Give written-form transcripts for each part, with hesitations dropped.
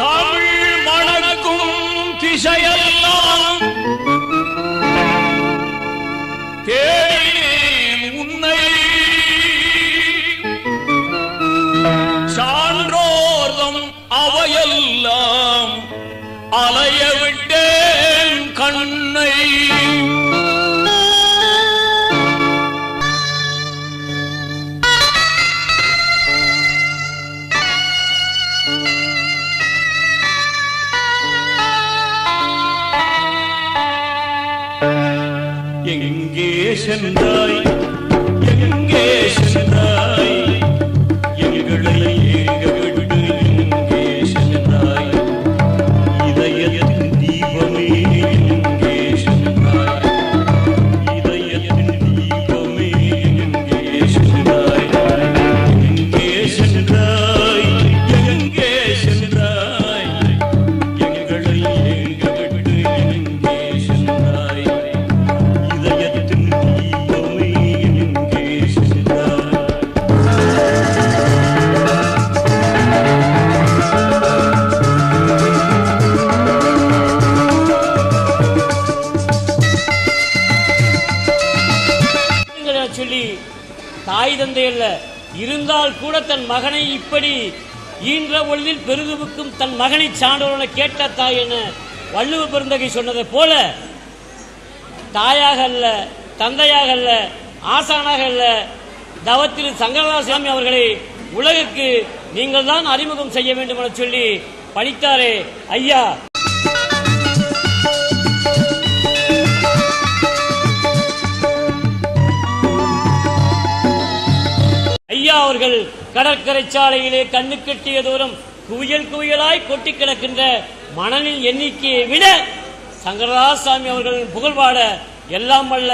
தமிழ் மணக்கும் திசையெல்லாம் தேடினேன் உன்னை, சான்றோர்தம் அவையெல்லாம் அலைய விட்டேன் கண்ணை. எங்கே சென்றாய், எங்கே சென்றாய், எங்களை ஏங்க விட்டு எங்கே சென்றாய், இதயத்தின் தீபமே எங்கே சென்றாய், இதயத்தின் தீபமே எங்கே சென்றாய், எங்கே சென்றாய், எங்கே சென்றாய், எங்களை ஏங்க விட்டு எங்கே சென்றாய், சொல்லி தாய் தந்தை அல்ல இருந்தால் கூட தன் மகனை இப்படி ஈன்ற பொழுதில் பெருதுவுக்கும் தன் மகனை சான்றோன கேட்ட தாய் என வள்ளுவ பெருந்தகை சொன்னதை போல தாயாக அல்ல, தந்தையாக அல்ல, ஆசானாக அல்ல, தவத்தில் சங்கரதாசாமி அவர்களை உலகுக்கு நீங்கள் தான் அறிமுகம் செய்ய வேண்டும் என சொல்லி பணித்தாரே ஐயா. ஐயா அவர்கள் கடற்கரை சாலையிலே கண்ணு கட்டிய தூரம் குவியல் குவியலாய் கொட்டி கிடக்கின்ற மணலின் எண்ணிக்கையை விட சங்கரதாசாமி அவர்களின் புகழ்பாட எல்லாம் வல்ல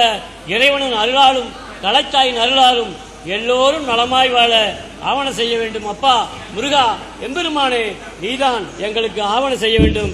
இறைவனின் அருளாலும் தலைத்தாயின் அருளாலும் எல்லோரும் நலமாய் வாழ ஆவண செய்ய வேண்டும். அப்பா முருகா எம்பெருமானே, நீதான் எங்களுக்கு ஆவண செய்ய வேண்டும்.